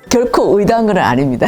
결코 의도한 건 아닙니다.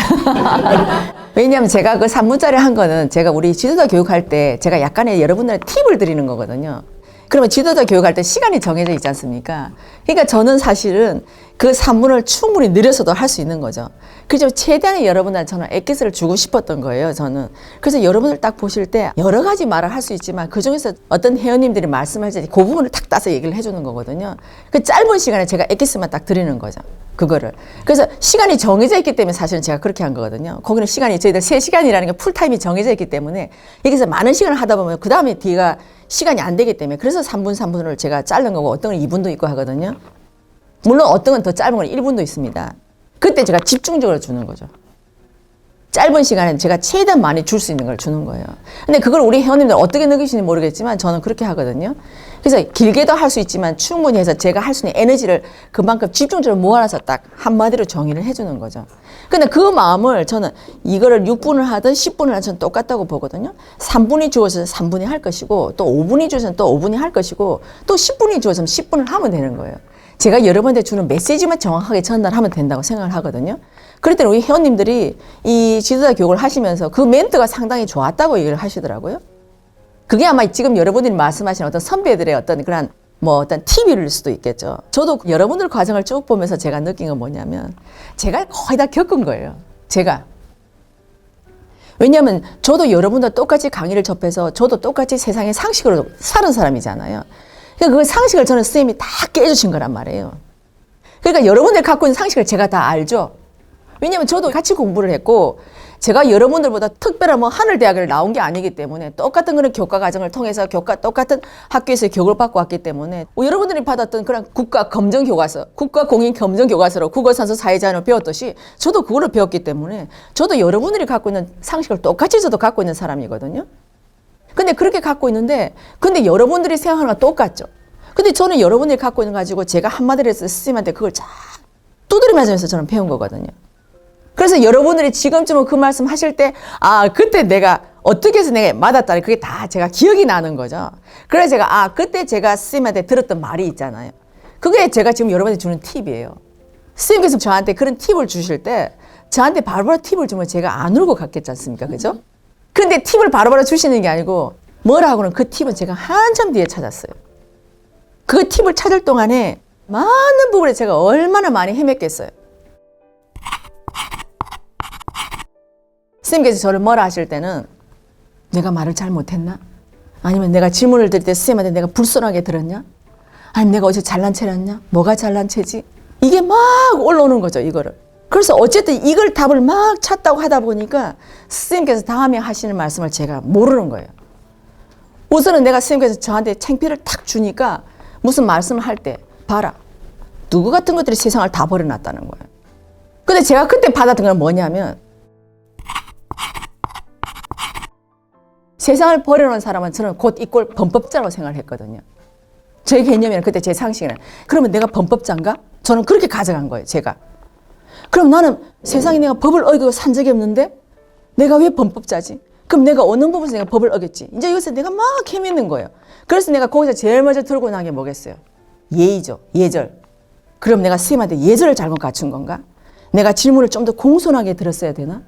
왜냐하면 제가 그 산문자를 한 거는 제가 우리 지도자 교육할 때 제가 약간의 여러분들한테 팁을 드리는 거거든요. 그러면 지도자 교육할 때 시간이 정해져 있지 않습니까? 그러니까 저는 사실은 그 산문을 충분히 느려서도 할 수 있는 거죠. 그래서 최대한의 여러분한테 저는 엑기스를 주고 싶었던 거예요, 저는. 그래서 여러분들 딱 보실 때 여러 가지 말을 할 수 있지만 그중에서 어떤 회원님들이 말씀할 때 그 부분을 탁 따서 얘기를 해주는 거거든요. 그 짧은 시간에 제가 엑기스만 딱 드리는 거죠. 그거를. 그래서 시간이 정해져 있기 때문에 사실은 제가 그렇게 한 거거든요. 거기는 시간이 저희들 3시간이라는 게 풀타임이 정해져 있기 때문에 여기서 많은 시간을 하다 보면 그 다음에 뒤가 시간이 안 되기 때문에 그래서 3분을 제가 자른 거고 어떤 건 2분도 있고 하거든요. 물론 어떤 건 더 짧은 건 1분도 있습니다. 그때 제가 집중적으로 주는 거죠. 짧은 시간에 제가 최대한 많이 줄 수 있는 걸 주는 거예요. 근데 그걸 우리 회원님들 어떻게 느끼시는지 모르겠지만 저는 그렇게 하거든요. 그래서 길게도 할 수 있지만 충분히 해서 제가 할 수 있는 에너지를 그만큼 집중적으로 모아놔서 딱 한마디로 정의를 해주는 거죠. 근데 그 마음을 저는 이거를 6분을 하든 10분을 하든 저는 똑같다고 보거든요. 3분이 주어져서 3분이 할 것이고 또 5분이 주어져서 또 5분이 할 것이고 또 10분이 주어져서 10분을 하면 되는 거예요. 제가 여러분한테 주는 메시지만 정확하게 전달하면 된다고 생각을 하거든요. 그럴 때는 우리 회원님들이 이 지도자 교육을 하시면서 그 멘트가 상당히 좋았다고 얘기를 하시더라고요. 그게 아마 지금 여러분들이 말씀하신 어떤 선배들의 어떤 그런 어떤 팁일 수도 있겠죠. 저도 여러분들 과정을 쭉 보면서 제가 느낀 건 뭐냐면 제가 거의 다 겪은 거예요. 제가. 왜냐하면 저도 여러분들 똑같이 강의를 접해서 저도 똑같이 세상의 상식으로 사는 사람이잖아요. 그러니까 그 상식을 저는 선생님이 다 깨주신 거란 말이에요. 그러니까 여러분들 갖고 있는 상식을 제가 다 알죠. 왜냐하면 저도 같이 공부를 했고 제가 여러분들보다 특별한 하늘대학을 나온 게 아니기 때문에 똑같은 그런 교과 과정을 통해서 똑같은 학교에서 교육을 받고 왔기 때문에 여러분들이 받았던 그런 국가 검정 교과서, 국가 공인 검정 교과서로 국어, 산수, 사회자연을 배웠듯이 저도 그걸로 배웠기 때문에 저도 여러분들이 갖고 있는 상식을 똑같이 저도 갖고 있는 사람이거든요. 근데 그렇게 갖고 있는데 근데 여러분들이 생각하는 건 똑같죠. 근데 저는 여러분들이 갖고 있는 거 가지고 제가 한마디로 해서 스님한테 그걸 쫙 두드려 맞으면서 저는 배운 거거든요. 그래서 여러분들이 지금쯤은 그 말씀 하실 때, 그때 내가 어떻게 해서 내가 맞았다. 그게 다 제가 기억이 나는 거죠. 그래서 제가, 그때 제가 스님한테 들었던 말이 있잖아요. 그게 제가 지금 여러분한테 주는 팁이에요. 스님께서 저한테 그런 팁을 주실 때, 저한테 바로바로 팁을 주면 제가 안 울고 갔겠지 않습니까? 그죠? 근데 팁을 바로바로 주시는 게 아니고, 뭐라고는 그 팁은 제가 한참 뒤에 찾았어요. 그 팁을 찾을 동안에 많은 부분에 제가 얼마나 많이 헤맸겠어요. 스님께서 저를 뭐라 하실 때는 내가 말을 잘못했나? 아니면 내가 질문을 드릴 때 스님한테 내가 불손하게 들었냐? 아니면 내가 어제 잘난 체였냐? 뭐가 잘난 체지? 이게 막 올라오는 거죠, 이거를. 그래서 어쨌든 이걸 답을 막 찾다고 하다 보니까 스님께서 다음에 하시는 말씀을 제가 모르는 거예요. 우선은 내가 스님께서 저한테 창피를 탁 주니까 무슨 말씀을 할 때 봐라. 누구 같은 것들이 세상을 다 버려놨다는 거예요. 근데 제가 그때 받았던 건 뭐냐면 세상을 버려놓은 사람은 저는 곧 이꼴 범법자라고 생각을 했거든요. 저의 개념에는 그때 제 상식에는 그러면 내가 범법자인가? 저는 그렇게 가져간 거예요, 제가. 그럼 나는 세상에 내가 법을 어기고 산 적이 없는데 내가 왜 범법자지? 그럼 내가 어느 부분에서 내가 법을 어겼지? 이제 여기서 내가 막 헤매는 거예요. 그래서 내가 거기서 제일 먼저 들고 나간 게 뭐겠어요? 예의죠, 예절. 그럼 내가 스님한테 예절을 잘못 갖춘 건가? 내가 질문을 좀 더 공손하게 들었어야 되나?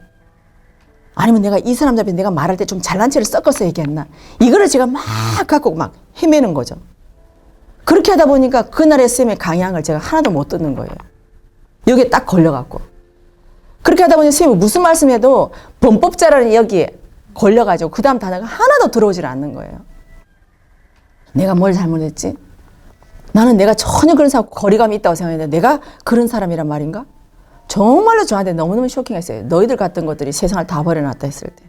아니면 내가 이 사람들 앞에 내가 말할 때 좀 잘난 체를 섞어서 얘기했나? 이거를 제가 막 갖고 막 헤매는 거죠. 그렇게 하다 보니까 그날의 쌤의 강의를 제가 하나도 못 듣는 거예요. 여기에 딱 걸려갖고. 그렇게 하다 보니 쌤이 무슨 말씀해도 범법자라는 여기에 걸려가지고 그 다음 단어가 하나도 들어오질 않는 거예요. 내가 뭘 잘못했지? 나는 내가 전혀 그런 사람 거리감이 있다고 생각했는데 내가 그런 사람이란 말인가? 정말로 저한테 너무너무 쇼킹했어요. 너희들 같은 것들이 세상을 다 버려놨다 했을 때.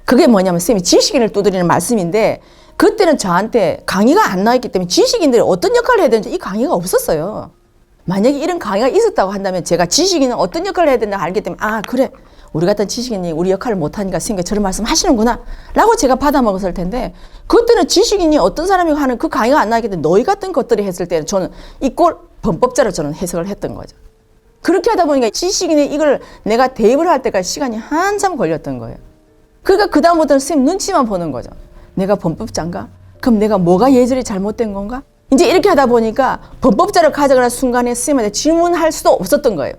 그게 뭐냐면 쌤이 지식인을 두드리는 말씀인데 그때는 저한테 강의가 안 나왔기 때문에 지식인들이 어떤 역할을 해야 되는지 이 강의가 없었어요. 만약에 이런 강의가 있었다고 한다면 제가 지식인은 어떤 역할을 해야 된다 알기 때문에 아 그래 우리 같은 지식인이 우리 역할을 못하니까 선생님이 저런 말씀 하시는구나 라고 제가 받아먹었을 텐데 그때는 지식인이 어떤 사람이 하는 그 강의가 안 나왔기 때문에 너희 같은 것들이 했을 때는 저는 이 꼴 범법자로 저는 해석을 했던 거죠. 그렇게 하다 보니까 지식인의 이걸 내가 대입을 할 때까지 시간이 한참 걸렸던 거예요. 그러니까 그 다음부터는 선생님 눈치만 보는 거죠. 내가 범법자인가? 그럼 내가 뭐가 예절이 잘못된 건가? 이제 이렇게 하다 보니까 범법자를 가져가는 순간에 선생님한테 질문할 수도 없었던 거예요.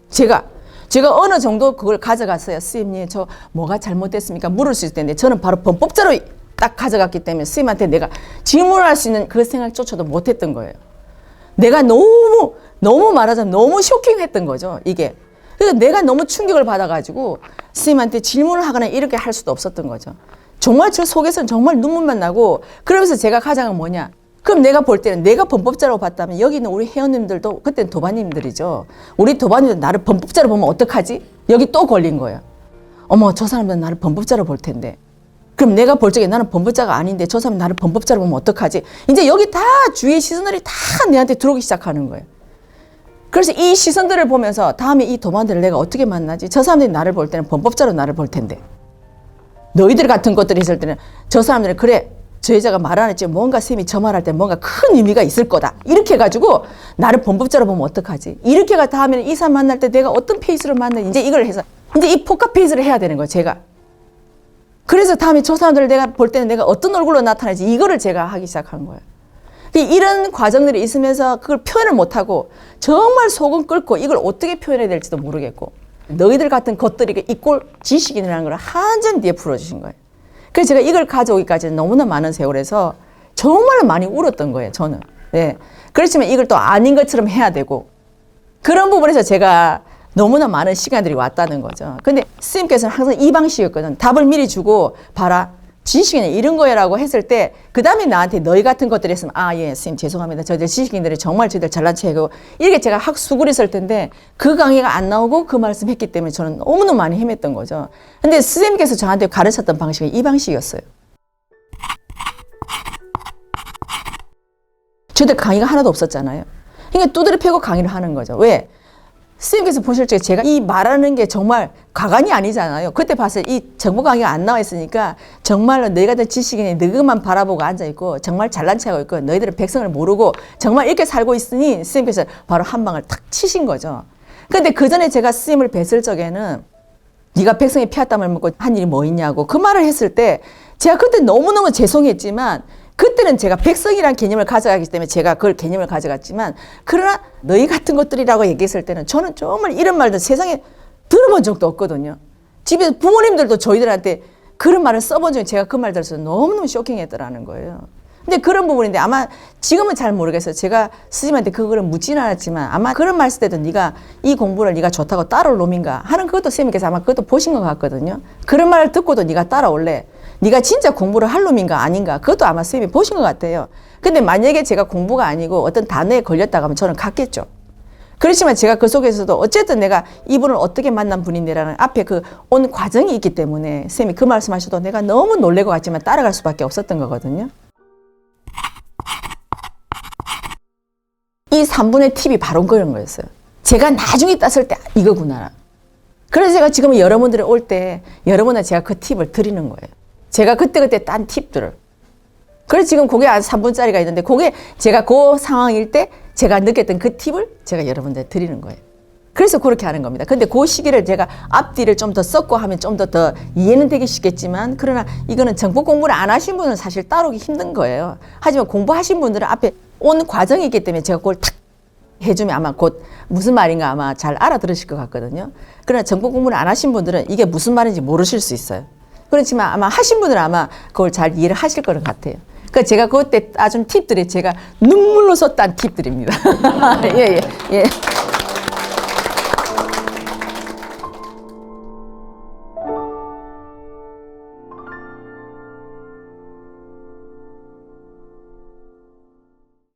제가 어느 정도 그걸 가져갔어요. 선생님, 저 뭐가 잘못됐습니까? 물을 수 있을 텐데 저는 바로 범법자로 딱 가져갔기 때문에 선생님한테 내가 질문을 할 수 있는 그 생각조차도 못했던 거예요. 내가 너무 말하자면 너무 쇼킹했던 거죠, 이게. 그래서 내가 너무 충격을 받아가지고 선생님한테 질문을 하거나 이렇게 할 수도 없었던 거죠. 정말 저 속에서는 정말 눈물만 나고 그러면서 제가 가장은 뭐냐. 그럼 내가 볼 때는 내가 범법자로 봤다면 여기 있는 우리 회원님들도 그때는 도반님들이죠. 우리 도반님들 나를 범법자로 보면 어떡하지? 여기 또 걸린 거예요. 어머 저 사람들은 나를 범법자로 볼 텐데. 그럼 내가 볼 적에 나는 범법자가 아닌데 저 사람이 나를 범법자로 보면 어떡하지? 이제 여기 다 주위의 시선들이 다 내한테 들어오기 시작하는 거예요. 그래서 이 시선들을 보면서 다음에 이 도반들을 내가 어떻게 만나지? 저 사람들이 나를 볼 때는 범법자로 나를 볼 텐데. 너희들 같은 것들이 있을 때는 저 사람들은 그래 저 여자가 말 안 했지 뭔가 쌤이 저 말할 때 뭔가 큰 의미가 있을 거다 이렇게 해가지고 나를 범법자로 보면 어떡하지 이렇게 가 다음에는 이 사람 만날 때 내가 어떤 페이스를 만나지 이제 이걸 해서 이제 이 포카 페이스를 해야 되는 거예요 제가. 그래서 다음에 저 사람들을 내가 볼 때는 내가 어떤 얼굴로 나타나지 이거를 제가 하기 시작한 거예요. 이런 과정들이 있으면서 그걸 표현을 못하고 정말 속은 끓고 이걸 어떻게 표현해야 될지도 모르겠고 너희들 같은 것들이 이 꼴 지식인이라는 걸 한참 뒤에 풀어주신 거예요. 그래서 제가 이걸 가져오기까지는 너무나 많은 세월에서 정말 많이 울었던 거예요, 저는. 네. 그렇지만 이걸 또 아닌 것처럼 해야 되고 그런 부분에서 제가 너무나 많은 시간들이 왔다는 거죠. 근데 스님께서는 항상 이 방식이었거든. 답을 미리 주고 봐라. 지식인은 이런 거야라고 했을 때 그 다음에 나한테 너희 같은 것들이 했으면 아, 예, 스님 죄송합니다. 저희들 지식인들이 정말 저희들 잘난 체고 이렇게 제가 학수구리했을 텐데 그 강의가 안 나오고 그 말씀했기 때문에 저는 너무너무 많이 헤맸던 거죠. 근데 스님께서 저한테 가르쳤던 방식이 이 방식이었어요. 저희들 강의가 하나도 없었잖아요. 그러니까 두드려 패고 강의를 하는 거죠. 왜? 스님께서 보실 적에 제가 이 말하는 게 정말 가관이 아니잖아요. 그때 봤을 때 이 정보 강의가 안 나와 있으니까 정말로 너희 같은 지식인이 너희만 바라보고 앉아있고 정말 잘난 체하고 있고 너희들은 백성을 모르고 정말 이렇게 살고 있으니 스님께서 바로 한 방을 탁 치신 거죠. 근데 그 전에 제가 스님을 뵀을 적에는 네가 백성의 피와 땀을 먹고 한 일이 뭐 있냐고 그 말을 했을 때 제가 그때 너무너무 죄송했지만 그때는 제가 백성이라는 개념을 가져가기 때문에 제가 그걸 개념을 가져갔지만 그러나 너희 같은 것들이라고 얘기했을 때는 저는 정말 이런 말도 세상에 들어본 적도 없거든요. 집에서 부모님들도 저희들한테 그런 말을 써본 적이 제가 그 말 들어서 너무너무 쇼킹했더라는 거예요. 근데 그런 부분인데 아마 지금은 잘 모르겠어요. 제가 스님한테 그거를 묻지는 않았지만 아마 그런 말 쓸 때도 네가 이 공부를 네가 좋다고 따라올 놈인가 하는 그것도 스님께서 아마 그것도 보신 것 같거든요. 그런 말을 듣고도 네가 따라올래? 네가 진짜 공부를 할 놈인가 아닌가 그것도 아마 스님이 보신 것 같아요. 근데 만약에 제가 공부가 아니고 어떤 단어에 걸렸다고 하면 저는 갔겠죠. 그렇지만 제가 그 속에서도 어쨌든 내가 이분을 어떻게 만난 분인데라는 앞에 그 온 과정이 있기 때문에 쌤이 그 말씀하셔도 내가 너무 놀래고 갔지만 따라갈 수밖에 없었던 거거든요. 이 3분의 팁이 바로 그런 거였어요. 제가 나중에 땄을 때 이거구나. 그래서 제가 지금 여러분들이 올 때 여러분한테 제가 그 팁을 드리는 거예요. 제가 그때그때 딴 팁들을. 그래서 지금 그게 한 3분짜리가 있는데 그게 제가 그 상황일 때 제가 느꼈던 그 팁을 제가 여러분들한테 드리는 거예요. 그래서 그렇게 하는 겁니다. 근데 그 시기를 제가 앞뒤를 좀 더 섞고 하면 좀 더 이해는 되기 쉽겠지만 그러나 이거는 정보 공부를 안 하신 분은 사실 따르기 힘든 거예요. 하지만 공부하신 분들은 앞에 온 과정이 있기 때문에 제가 그걸 탁 해주면 아마 곧 무슨 말인가 아마 잘 알아들으실 것 같거든요. 그러나 정보 공부를 안 하신 분들은 이게 무슨 말인지 모르실 수 있어요. 그렇지만 아마 하신 분들은 아마 그걸 잘 이해를 하실 것 같아요. 그러니까 제가 그때 따준 팁들이 제가 눈물로 썼던 팁들입니다. 예, 예, 예.